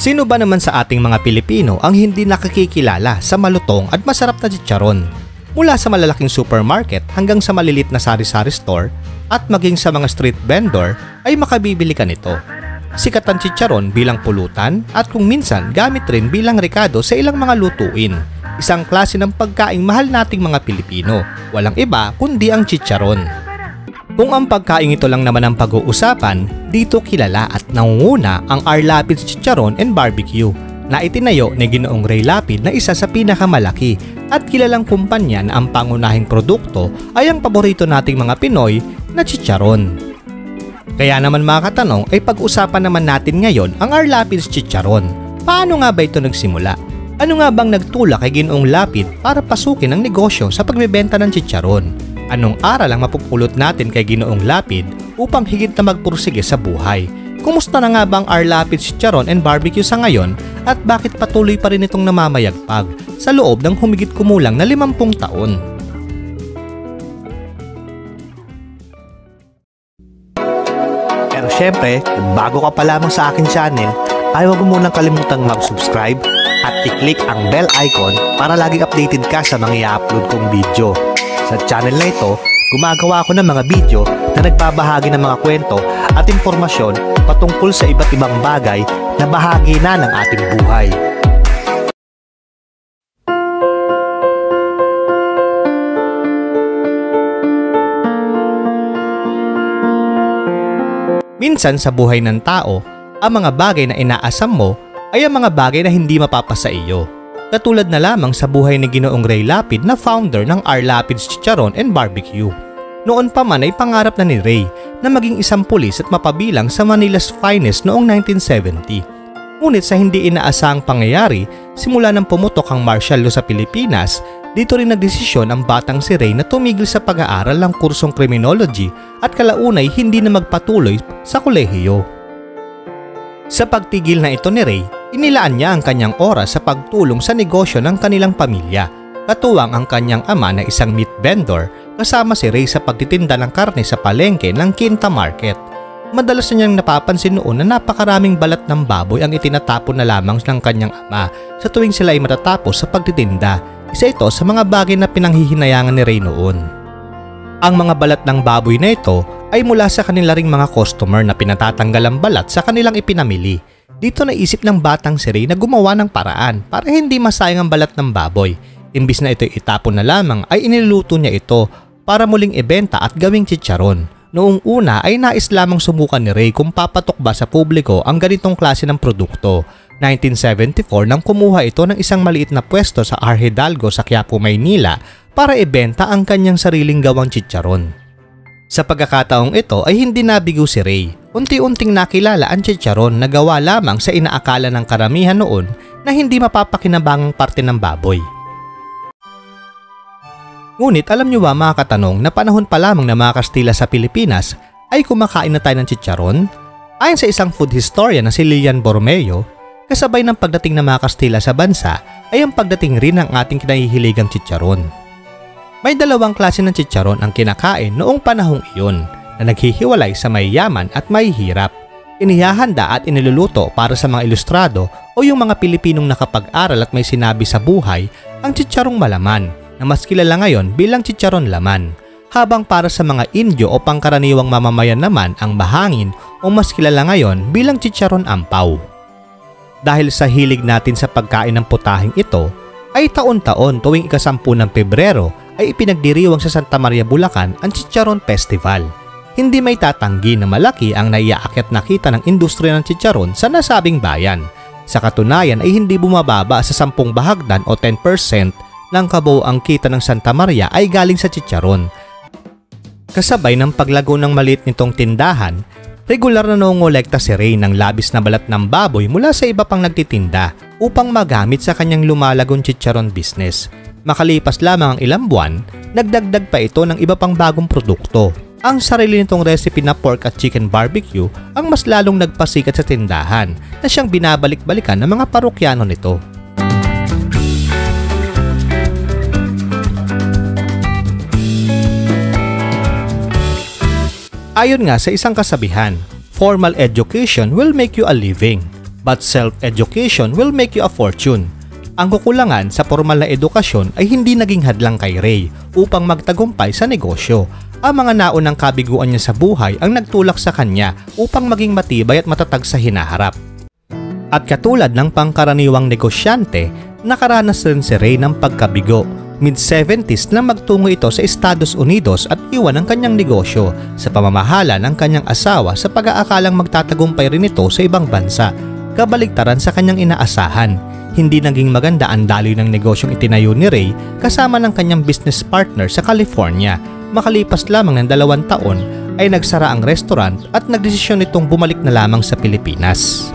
Sino ba naman sa ating mga Pilipino ang hindi nakakikilala sa malutong at masarap na chicharon? Mula sa malalaking supermarket hanggang sa malilit na sari-sari store at maging sa mga street vendor ay makabibili ka nito. Sikat ang chicharon bilang pulutan at kung minsan gamit rin bilang rekado sa ilang mga lutuin. Isang klase ng pagkaing mahal nating mga Pilipino. Walang iba kundi ang chicharon. Kung ang pagkain ito lang naman ang pag-uusapan, dito kilala at nangunguna ang R. Lapid's Chicharon and Barbecue na itinayo ni Ginoong Ray Lapid na isa sa pinakamalaki at kilalang kumpanya na ang pangunahing produkto ay ang paborito nating mga Pinoy na chicharon. Kaya naman mga katanong ay pag-usapan naman natin ngayon ang R. Lapid's Chicharon. Paano nga ba ito nagsimula? Ano nga bang nagtulak kay Ginoong Lapid para pasukin ang negosyo sa pagbebenta ng chicharon? Anong aral ang mapupulot natin kay Ginoong Lapid upang higit na magpursige sa buhay? Kumusta na nga bang R. Lapid's Chicharon and Barbecue sa ngayon at bakit patuloy pa rin itong namamayagpag sa loob ng humigit kumulang na 50 taon? Pero syempre, kung bago ka pa lamang sa akin channel, ay huwag mo munang kalimutang mag-subscribe at i-click ang bell icon para laging updated ka sa mga i-upload kong video. Sa channel na ito, gumagawa ako ng mga video na nagbabahagi ng mga kwento at impormasyon patungkol sa iba't ibang bagay na bahagi na ng ating buhay. Minsan sa buhay ng tao, ang mga bagay na inaasam mo ay ang mga bagay na hindi mapapasa iyo. Katulad na lamang sa buhay ni Ginoong Ray Lapid na founder ng R. Lapid's Chicharon and Barbecue. Noon pa man ay pangarap na ni Ray na maging isang pulis at mapabilang sa Manila's finest noong 1970. Ngunit sa hindi inaasahang pangyayari, simula nang pumutok ang martial law sa Pilipinas, dito rin nagdesisyon ang batang si Ray na tumigil sa pag-aaral ng kursong criminology at kalaunay hindi na magpatuloy sa kolehiyo. Sa pagtigil na ito ni Ray, inilaan niya ang kanyang oras sa pagtulong sa negosyo ng kanilang pamilya, katuwang ang kanyang ama na isang meat vendor kasama si Ray sa pagtitinda ng karne sa palengke ng Quinta Market. Madalas na niyang napapansin noon na napakaraming balat ng baboy ang itinatapon na lamang ng kanyang ama sa tuwing sila ay matatapos sa pagtitinda. Isa ito sa mga bagay na pinanghihinayangan ni Ray noon. Ang mga balat ng baboy na ito ay mula sa kanila ring mga customer na pinatatanggal ang balat sa kanilang ipinamili. Dito naisip ng batang si Ray na gumawa ng paraan para hindi masayang ang balat ng baboy. Imbis na ito'y itapon na lamang ay iniluto niya ito para muling ibenta at gawing chicharon. Noong una ay nais lamang subukan ni Ray kung papatok ba sa publiko ang ganitong klase ng produkto. 1974 nang kumuha ito ng isang maliit na pwesto sa R. Hidalgo sa Quiapo, Maynila para ibenta ang kanyang sariling gawang chicharon. Sa pagkakataong ito ay hindi nabigo si Ray. Unti-unting nakilala ang chicharon na gawa lamang sa inaakala ng karamihan noon na hindi mapapakinabangang parte ng baboy. Ngunit alam niyo ba mga katanong na panahon pa lamang na mga Kastila sa Pilipinas ay kumakain na tayo ng chicharon? Ayon sa isang food historian na si Lilian Borromeo, kasabay ng pagdating ng mga Kastila sa bansa ay ang pagdating rin ng ating kinahihiligang chicharon. May dalawang klase ng chicharon ang kinakain noong panahong iyon na naghihiwalay sa may yaman at may hirap. Inihahanda at iniluluto para sa mga ilustrado o yung mga Pilipinong nakapag-aral at may sinabi sa buhay ang chicharong malaman na mas kilala ngayon bilang chicharon laman. Habang para sa mga Indio o pangkaraniwang mamamayan naman ang mahangin o mas kilala ngayon bilang chicharon ampaw. Dahil sa hilig natin sa pagkain ng putahing ito, ay taon-taon tuwing ika-10 ng Pebrero ay ipinagdiriwang sa Santa Maria, Bulacan ang Chicharon Festival. Hindi may tatanggi na malaki ang naiaakyat na kita ng industriya ng chicharon sa nasabing bayan. Sa katunayan ay hindi bumababa sa 10 bahagdan o 10% ng kabuoang kita ng Santa Maria ay galing sa chicharon. Kasabay ng paglago ng maliit nitong tindahan, regular na nangongolekta si Ray ng labis na balat ng baboy mula sa iba pang nagtitinda upang magamit sa kanyang lumalagong chicharon business. Makalipas lamang ang ilang buwan, nagdagdag pa ito ng iba pang bagong produkto. Ang sarili nitong recipe na pork at chicken barbecue ang mas lalong nagpasikat sa tindahan na siyang binabalik-balikan ng mga parokyano nito. Ayon nga sa isang kasabihan, formal education will make you a living, But self-education will make you a fortune. Ang kukulangan sa formal na edukasyon ay hindi naging hadlang kay Ray upang magtagumpay sa negosyo. Ang mga naunang kabiguan niya sa buhay ang nagtulak sa kanya upang maging matibay at matatag sa hinaharap. At katulad ng pangkaraniwang negosyante, nakaranas rin si Ray ng pagkabigo. Mid-70s nang magtungo ito sa Estados Unidos at iwan ang kanyang negosyo sa pamamahala ng kanyang asawa sa pag-aakalang magtatagumpay rin ito sa ibang bansa, kabaligtaran sa kanyang inaasahan. Hindi naging maganda ang daloy ng negosyong itinayo ni Ray kasama ng kanyang business partner sa California. Makalipas lamang ng 2 taon ay nagsara ang restaurant at nagdesisyon itong bumalik na lamang sa Pilipinas.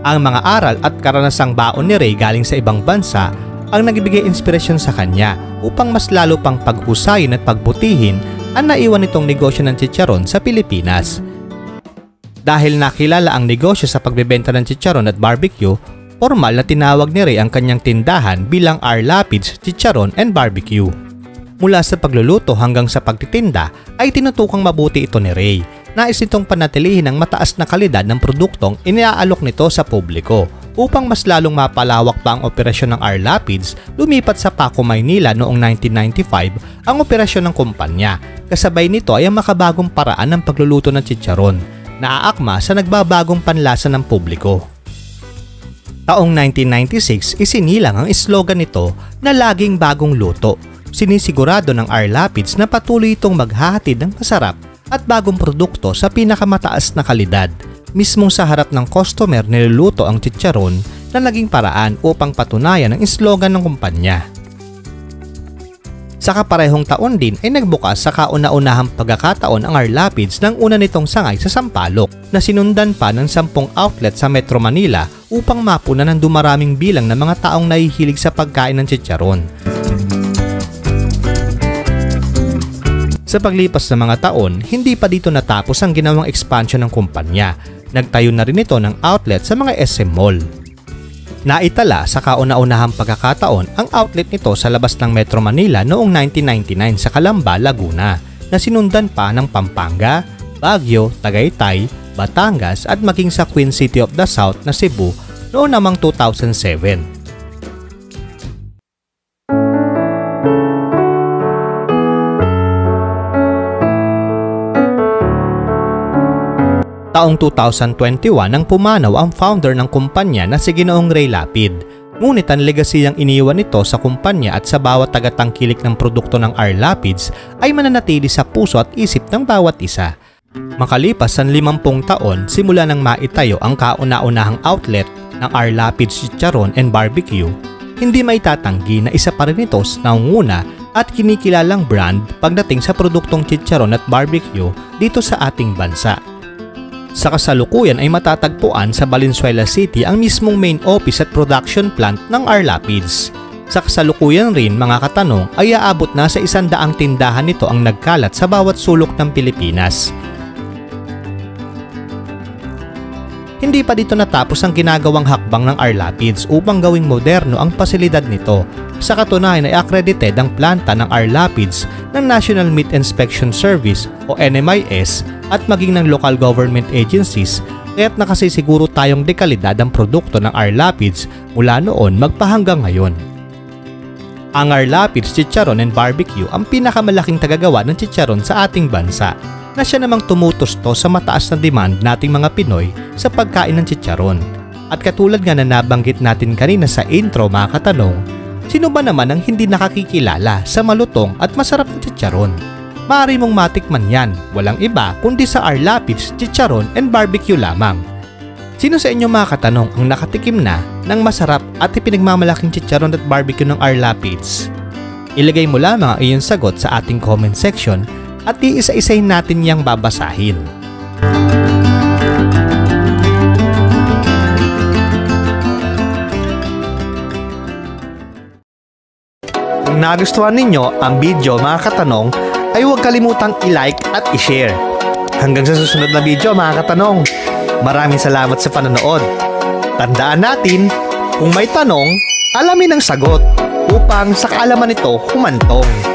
Ang mga aral at karanasang baon ni Ray galing sa ibang bansa ang nagbigay inspirasyon sa kanya upang mas lalo pang pag-husayin at pagbutihin ang naiwan nitong negosyo ng chicharon sa Pilipinas. Dahil nakilala ang negosyo sa pagbebenta ng chicharon at barbecue, formal na tinawag ni Ray ang kanyang tindahan bilang R. Lapid's Chicharon and Barbecue. Mula sa pagluluto hanggang sa pagtitinda ay tinutukang mabuti ito ni Ray. Nais nitong panatilihin ang mataas na kalidad ng produktong iniaalok nito sa publiko. Upang mas lalong mapalawak pa ang operasyon ng R. Lapid's, lumipat sa Paco, Maynila noong 1995 ang operasyon ng kumpanya. Kasabay nito ay ang makabagong paraan ng pagluluto ng chicharon, naaakma sa nagbabagong panlasa ng publiko. Taong 1996, isinilang ang slogan nito na laging bagong luto. Sinisigurado ng R. Lapid's na patuloy itong maghahatid ng masarap at bagong produkto sa pinakamataas na kalidad. Mismong sa harap ng customer niluluto ang chicharon na naging paraan upang patunayan ang slogan ng kumpanya. Sa kaparehong taon din ay nagbukas sa kauna-unahang pagkakataon ang R. Lapid's ng una nitong sangay sa Sampaloc na sinundan pa ng 10 outlet sa Metro Manila upang mapunan ng dumaraming bilang ng mga taong nahihilig sa pagkain ng chicharon. Sa paglipas ng mga taon, hindi pa dito natapos ang ginawang expansion ng kumpanya. Nagtayo na rin ito ng outlet sa mga SM Mall. Naitala sa kauna-unahang pagkakataon ang outlet nito sa labas ng Metro Manila noong 1999 sa Calamba, Laguna, na sinundan pa ng Pampanga, Baguio, Tagaytay, Batangas at maging sa Queen City of the South na Cebu noong namang 2007. Taong 2021 nang pumanaw ang founder ng kumpanya na si Ginoong Ray Lapid. Ngunit ang legasiyang iniwan nito sa kumpanya at sa bawat tagatangkilik ng produkto ng R. Lapid's ay mananatili sa puso at isip ng bawat isa. Makalipas ang 50 taon simula nang maitayo ang kauna-unahang outlet ng R. Lapid's Chicharon and Barbecue, hindi maitatanggi na isa pa rin ito sa nangunguna at kinikilalang brand pagdating sa produktong chicharon at barbecue dito sa ating bansa. Sa kasalukuyan ay matatagpuan sa Valenzuela City ang mismong main office at production plant ng R. Lapid's. Sa kasalukuyan rin mga katanong ay aabot na sa 100 tindahan nito ang nagkalat sa bawat sulok ng Pilipinas. Hindi pa dito natapos ang ginagawang hakbang ng R. Lapid's upang gawing moderno ang pasilidad nito. Sa katunayan ay accredited ang planta ng R. Lapid's ng National Meat Inspection Service o NMIS at maging ng local government agencies, kaya't nakasisiguro tayong dekalidad ang produkto ng R. Lapid's mula noon magpahanggang ngayon. Ang R. Lapid's Chicharon and Barbecue ang pinakamalaking tagagawa ng chicharon sa ating bansa, na siya namang tumutusto sa mataas na demand nating mga Pinoy sa pagkain ng chicharon. At katulad nga na nabanggit natin kanina sa intro mga katanong, sino ba naman ang hindi nakakikilala sa malutong at masarap na chicharon? Maaari mong matikman yan, walang iba kundi sa R. Lapid's Chicharon and Barbecue lamang. Sino sa inyo mga katanong ang nakatikim na ng masarap at ipinagmamalaking chicharon at barbecue ng R. Lapid's? Ilagay mo lamang ang iyong sagot sa ating comment section at iisa-isahin natin niyang babasahin. Kung nagustuhan ninyo ang video mga katanong, ay huwag kalimutang i-like at i-share. Hanggang sa susunod na video mga katanong, maraming salamat sa panonood. Tandaan natin, kung may tanong, alamin ang sagot upang sa kaalaman nito humantong.